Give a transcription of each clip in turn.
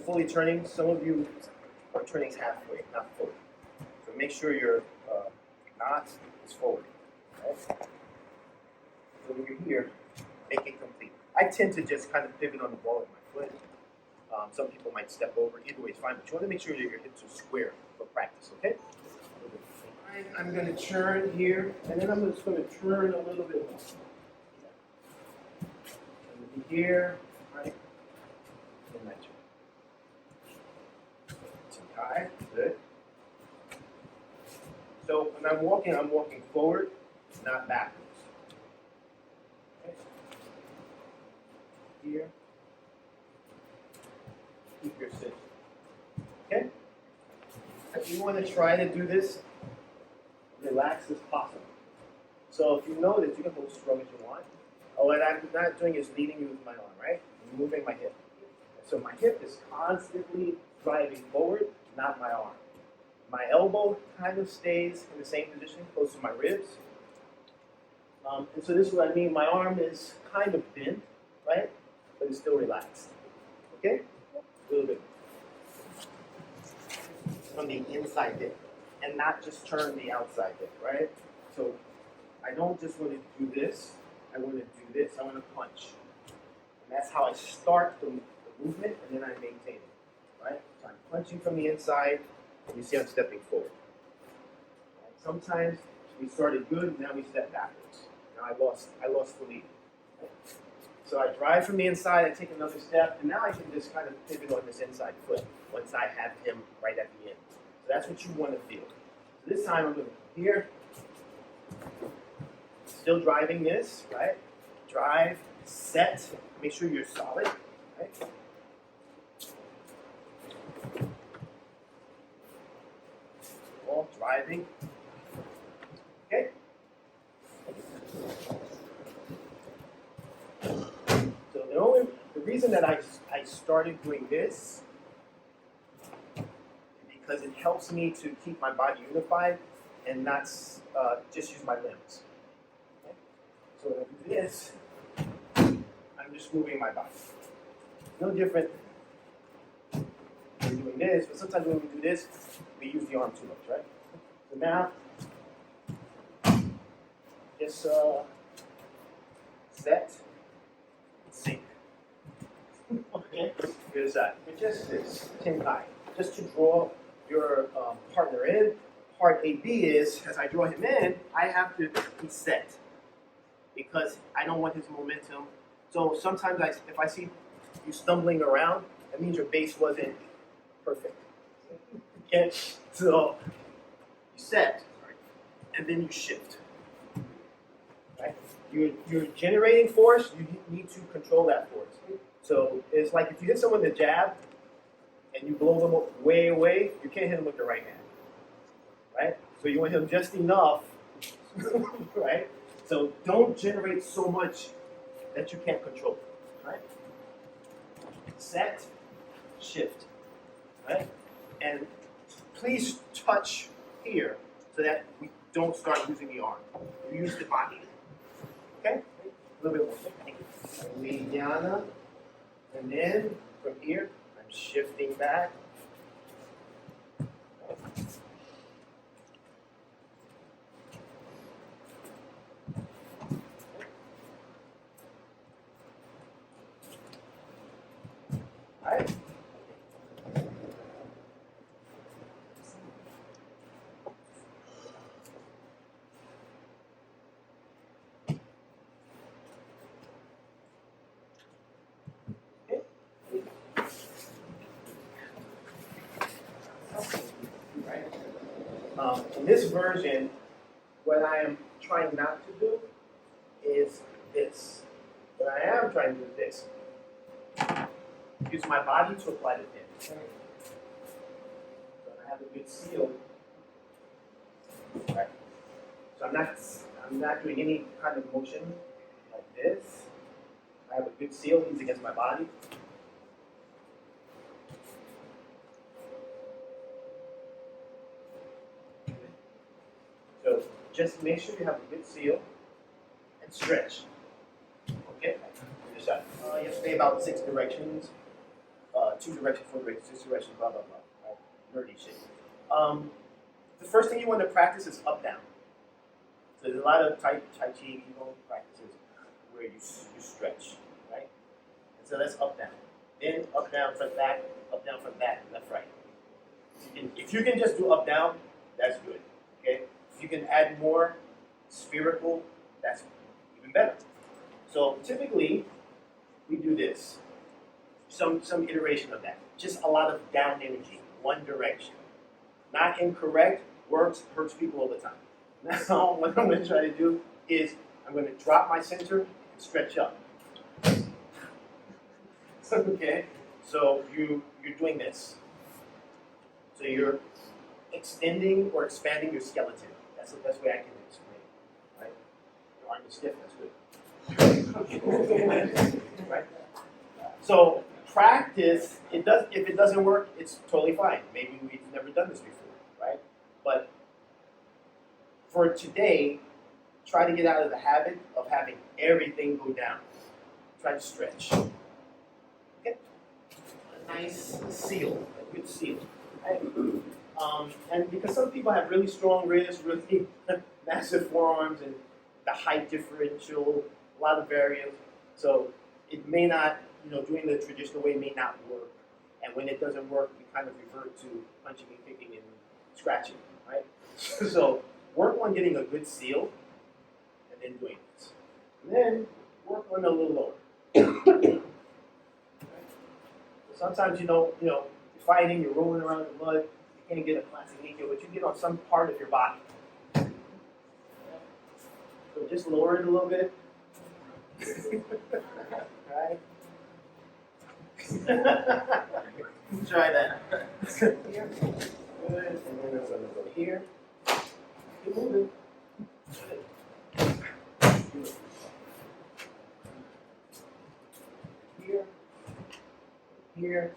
fully turning. Some of you are turning halfway, not fully. So make sure your knot is forward. Okay? So when you're here, make it complete. I tend to just kind of pivot on the ball with my foot. Some people might step over. Either way is fine, but you want to make sure that your hips are square for practice, okay? I'm going to turn here, and then I'm just going to turn a little bit more. Here, right? And my turn. Too high, good. So when I'm walking forward, not backwards. Okay. Here. Keep your sit. Okay? If you want to try to do this, relax as possible. So if you know that you can hold strong as you want, what I'm not doing is leading you with my arm, right? I'm moving my hip. So my hip is constantly driving forward, not my arm. My elbow kind of stays in the same position, close to my ribs. And so this is what I mean. My arm is kind of bent, right? But it's still relaxed. Okay? A little bit. From the inside dip. And not just turn the outside dip, right? So I don't just want to do this. I want to do this. I want to punch. And that's how I start the movement, and then I maintain it. Right? So I'm punching from the inside, and you see I'm stepping forward. Right? Sometimes we started good, and now we step backwards. Now I lost the lead. Right? So I drive from the inside, I take another step, and now I can just kind of pivot on this inside foot once I have him right at the end. So that's what you want to feel. So this time I'm going to come here. Still driving this, right? Drive, set, make sure you're solid, right? All driving. Okay? So the reason that I started doing this is because it helps me to keep my body unified and not just use my limbs. So when I do this, I'm just moving my body. No different than doing this, but sometimes when we do this, we use the arm too much, right? So now, just set, sink. Okay? Here's that. But just this, Aikikai, just to draw your partner in. Part AB is, as I draw him in, I have to be set. Because I don't want his momentum. So sometimes if I see you stumbling around, that means your base wasn't perfect. Okay? So you set, and then you shift. Right? You're generating force, you need to control that force. So it's like if you hit someone with a jab, and you blow them way away, you can't hit them with the right hand. Right? So you want to hit them just enough, right? So don't generate so much that you can't control it, right? Set, shift, right? And please touch here so that we don't start using the arm. We use the body. Okay? A little bit more. Mediana. And then from here, I'm shifting back. In this version, what I am trying not to do is this. What I am trying to do is this. Use my body to apply the pin. So I have a good seal. Right. So I'm not doing any kind of motion like this. I have a good seal, he's against my body. So just make sure you have a good seal and stretch. Okay? Just you have to stay about 6 directions 2 directions, 4 directions, 6 directions, blah, blah, blah. Right? Nerdy shit. The first thing you want to practice is up, down. So there's a lot of Tai Chi, Qigong practices where you stretch, right? And so that's up, down. Then up, down, front, back, left, right. If you can just do up, down, that's good, okay? If you can add more spherical, that's even better. So typically, we do this, some iteration of that. Just a lot of down energy, one direction. Not incorrect, works, hurts people all the time. Now, what I'm going to try to do is I'm going to drop my center and stretch up. Okay, so you're doing this. So you're extending or expanding your skeleton. That's the best way I can explain it. Right? Your arm is stiff, that's good. Right? So practice, if it doesn't work, it's totally fine. Maybe we've never done this before, right? But for today, try to get out of the habit of having everything go down. Try to stretch. Okay? A nice seal, a good seal. Right? And because some people have really strong wrists, really massive forearms, and the height differential, a lot of variance. So it may not, doing the traditional way may not work. And when it doesn't work, we kind of revert to punching and kicking and scratching, right? So work on getting a good seal, and then doing this. And then work on a little lower. Right? Sometimes, you're fighting, you're rolling around in the mud, you can't get a classic Nikyo, but you get on some part of your body. So just lower it a little bit. Right? Try that. Here. Good. And then I'm going to go here. Keep moving. Good. Here. Here.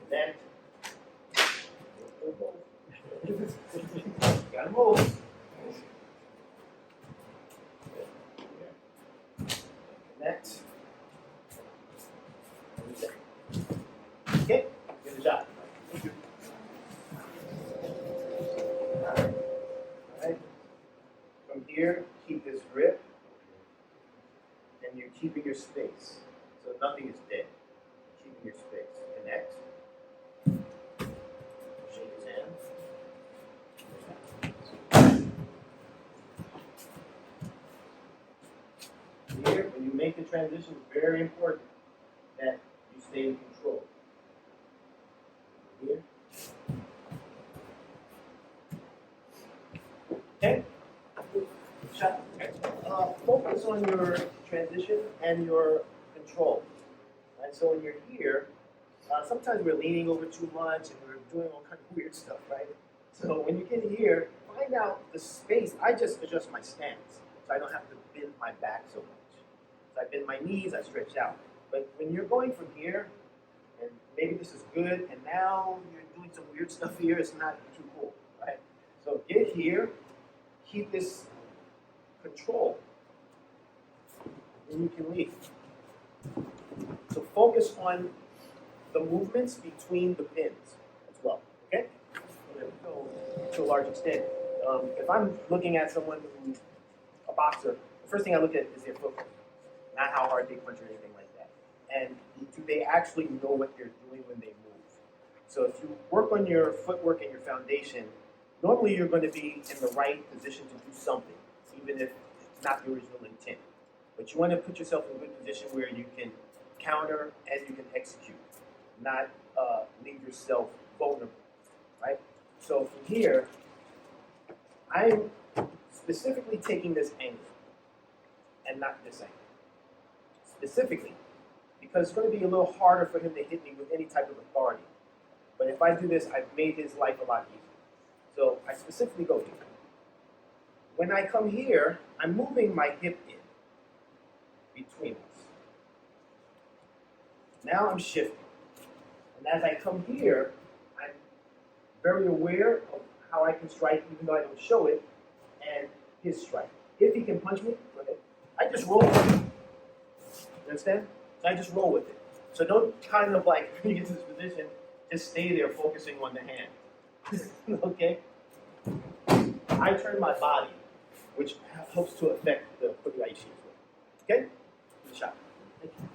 Connect. Gotta move. Connect. Okay, good job. Thank you. Alright. From here, keep this grip. And you're keeping your space. So nothing is dead. Keeping your space. Connect. Shake his hand. Here, when you make the transition, it's very important that you stay in control. Here. Okay? Shot. Focus on your transition and your control. Right? So when you're here, sometimes we're leaning over too much and we're doing all kinds of weird stuff, right? So when you get here, find out the space. I just adjust my stance so I don't have to bend my back so much. So I bend my knees, I stretch out. But when you're going from here, and maybe this is good, and now you're doing some weird stuff here, it's not too cool, right? So get here, keep this control, and you can leave. So focus on the movements between the pins as well, okay? So, to a large extent. If I'm looking at someone who's a boxer, the first thing I look at is their footwork, not how hard they punch or anything like that. And do they actually know what they're doing when they move? So if you work on your footwork and your foundation, normally you're going to be in the right position to do something, even if it's not the original intent. But you want to put yourself in a good position where you can counter and you can execute, not leave yourself vulnerable, right? So from here, I'm specifically taking this angle and not this angle. Specifically, because it's going to be a little harder for him to hit me with any type of authority. But if I do this, I've made his life a lot easier. So I specifically go here. When I come here, I'm moving my hip in between us. Now I'm shifting. And as I come here, I'm very aware of how I can strike even though I don't show it. And his strike. If he can punch me, go ahead. I just roll with it. You understand? So I just roll with it. So don't kind of like, when you get to this position, just stay there focusing on the hand. Okay? I turn my body, which helps to affect the Aikikai as well. Okay? Good shot. Thank you.